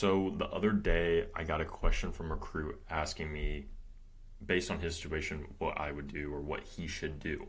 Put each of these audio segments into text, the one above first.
So the other day, I got a question from a recruit asking me, based on his situation, what I would do or what he should do.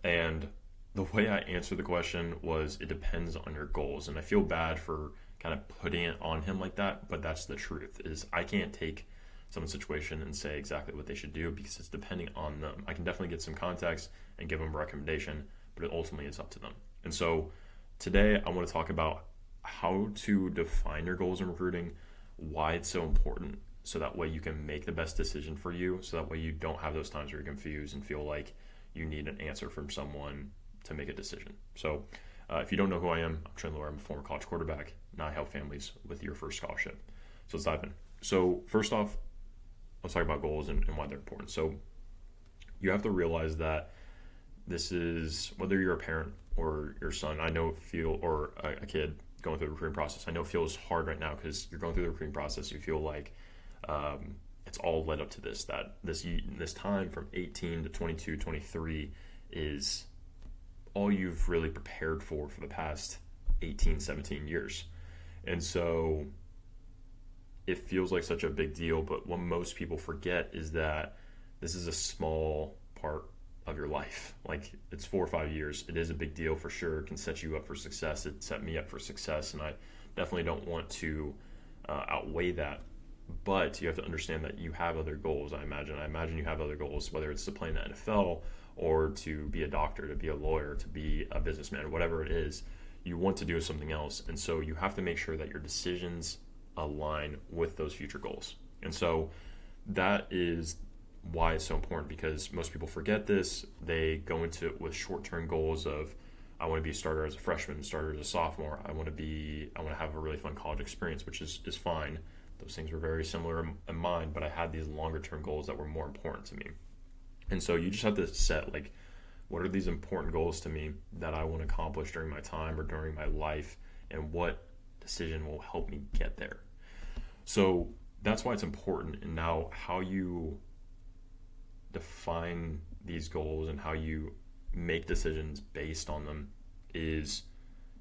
And the way I answered the question was, it depends on your goals. And I feel bad for kind of putting it on him like that, but that's the truth. Is I can't take someone's situation and say exactly what they should do because it's depending on them. I can definitely get some context and give them a recommendation, but it ultimately is up to them. And so today I want to talk about how to define your goals in recruiting, why it's so important, so that way you can make the best decision for you, so that way you don't have those times where you're confused and feel like you need an answer from someone to make a decision. So if you don't know who I am, I'm Trent Lohr. I'm a former college quarterback. Now I help families with your first scholarship. So let's dive in. So first off, let's talk about goals and why they're important. So you have to realize that this is, whether you're a parent or your son, I know feel, or a kid going through the recruiting process, I know it feels hard right now because you're going through the recruiting process. You feel like it's all led up to this, that this time from 18 to 22, 23 is all you've really prepared for the past 18, 17 years. And so it feels like such a big deal, but what most people forget is that this is a small part of your life. Like, it's 4 or 5 years. It is a big deal for sure. It can set you up for success. It set me up for success, and I definitely don't want to outweigh that. But you have to understand that you have other goals. I imagine you have other goals, whether it's to play in the NFL or to be a doctor, to be a lawyer, to be a businessman, whatever it is. You want to do something else, and so you have to make sure that your decisions align with those future goals. And so that is why it's so important, because most people forget this. They go into it with short-term goals of, I want to be a starter as a freshman, starter as a sophomore. I want to have a really fun college experience, which is fine. Those things were very similar in mine, but I had these longer-term goals that were more important to me. And so you just have to set, like, what are these important goals to me that I want to accomplish during my time or during my life, and what decision will help me get there. So that's why it's important. And now how you define these goals and how you make decisions based on them is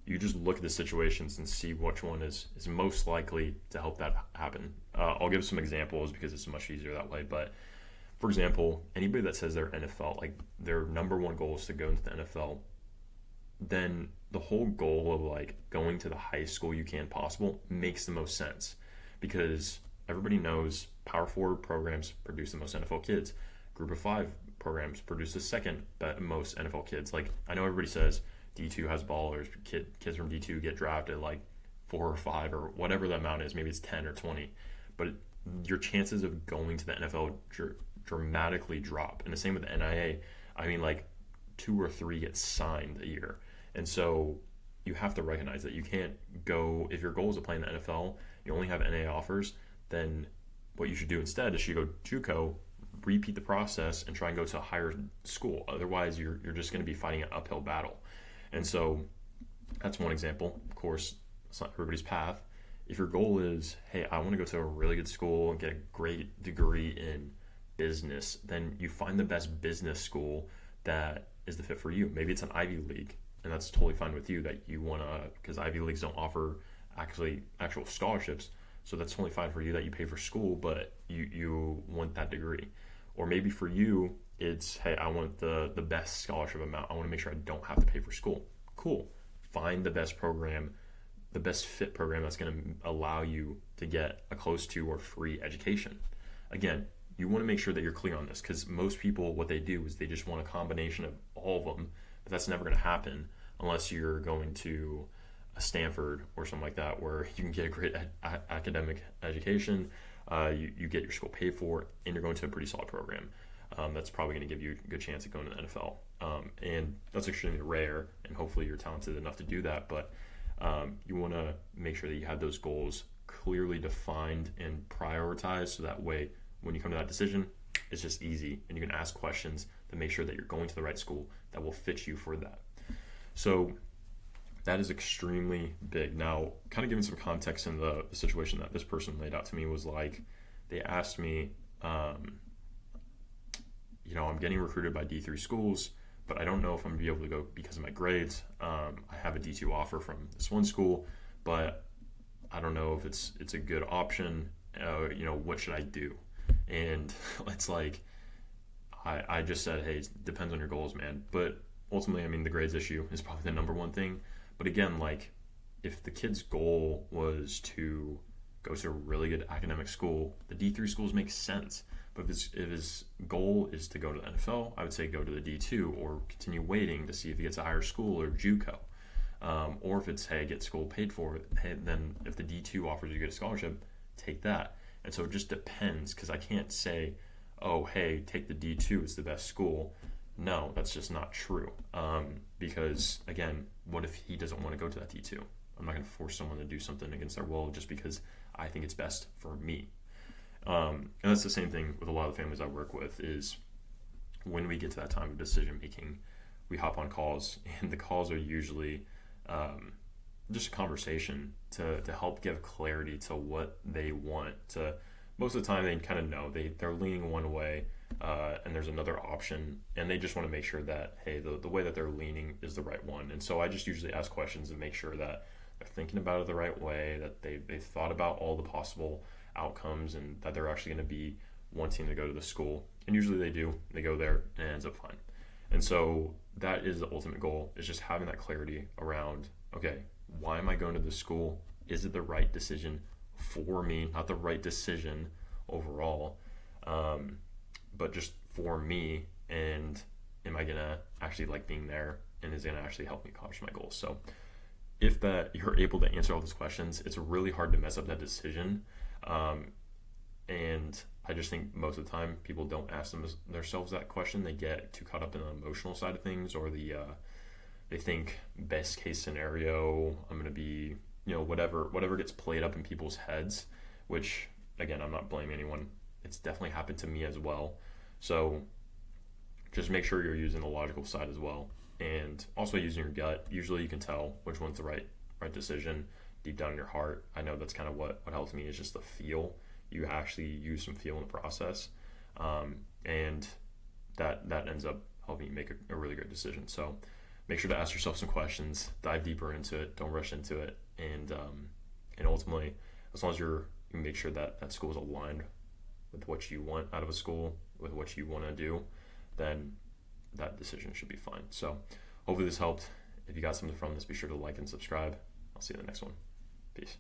you just look at the situations and see which one is most likely to help that happen. I'll give some examples because it's much easier that way. But for example, anybody that says they're NFL, like their number one goal is to go into the NFL, then the whole goal of like going to the highest school you can possible makes the most sense, because everybody knows Power 4 programs produce the most NFL kids. Group of 5 programs produce the second most NFL kids. Like, I know everybody says D2 has ballers, kids from D2 get drafted like 4 or 5 or whatever the amount is, maybe it's 10 or 20, but your chances of going to the NFL dramatically drop. And the same with the NIA. I mean, like 2 or 3 get signed a year. And so you have to recognize that you can't go, if your goal is to play in the NFL, you only have NIA offers, then what you should do instead is you go JUCO, repeat the process, and try and go to a higher school. Otherwise, you're just going to be fighting an uphill battle. And so that's one example. Of course, it's not everybody's path. If your goal is, hey, I want to go to a really good school and get a great degree in business, then you find the best business school that is the fit for you. Maybe it's an Ivy League, and that's totally fine with you, that you want to, because Ivy Leagues don't offer actual scholarships. So that's totally fine for you that you pay for school, but you want that degree. Or maybe for you, it's, hey, I want the best scholarship amount. I want to make sure I don't have to pay for school. Cool. Find the best program, the best fit program that's going to allow you to get a close to or free education. Again, you want to make sure that you're clear on this, because most people, what they do is they just want a combination of all of them, but that's never going to happen unless you're going to a Stanford or something like that, where you can get a great academic education, you get your school paid for, and you're going to a pretty solid program. That's probably going to give you a good chance at going to the NFL. And that's extremely rare, and hopefully you're talented enough to do that. But you want to make sure that you have those goals clearly defined and prioritized, so that way when you come to that decision, it's just easy, and you can ask questions to make sure that you're going to the right school that will fit you for that. So that is extremely big. Now, kind of giving some context in the situation that this person laid out to me was like, they asked me, I'm getting recruited by D3 schools, but I don't know if I'm going to be able to go because of my grades. I have a D2 offer from this one school, but I don't know if it's a good option. What should I do? And it's like I just said, hey, it depends on your goals, man. But ultimately, I mean, the grades issue is probably the number one thing. But again, like if the kid's goal was to go to a really good academic school, the D3 schools make sense. But if his goal is to go to the NFL, I would say go to the D2 or continue waiting to see if he gets a higher school or JUCO. Or if it's, hey, get school paid for, hey, then if the D2 offers you to get a scholarship, take that. And so it just depends, because I can't say, oh, hey, take the D2, it's the best school. No, that's just not true. Because, again, what if he doesn't want to go to that D2? I'm not going to force someone to do something against their will just because I think it's best for me. And that's the same thing with a lot of the families I work with is when we get to that time of decision making, we hop on calls, and the calls are usually just a conversation to help give clarity to what they want. Most of the time they kind of know they're leaning one way, and there's another option, and they just want to make sure that, hey, the way that they're leaning is the right one. And so I just usually ask questions and make sure that they're thinking about it the right way, that they've thought about all the possible outcomes, and that they're actually going to be wanting to go to the school. And usually they do. They go there and it ends up fine. And so that is the ultimate goal, is just having that clarity around, okay, why am I going to this school? Is it the right decision for me? Not the right decision overall, but just for me. And am I going to actually like being there? And is it going to actually help me accomplish my goals? So if that you're able to answer all those questions, it's really hard to mess up that decision. And I just think most of the time people don't ask themselves that question. They get too caught up in the emotional side of things, or they think best case scenario, I'm going to be, whatever gets played up in people's heads, which again, I'm not blaming anyone. It's definitely happened to me as well. So just make sure you're using the logical side as well, and also using your gut. Usually you can tell which one's the right decision deep down in your heart. I know that's kind of what helps me, is just the feel. You actually use some feel in the process, and that ends up helping you make a really good decision. So make sure to ask yourself some questions, dive deeper into it, don't rush into it, and ultimately, as long as you make sure that school is aligned with what you want out of a school, with what you want to do, then that decision should be fine. So hopefully this helped. If you got something from this, be sure to like and subscribe. I'll see you in the next one. Peace.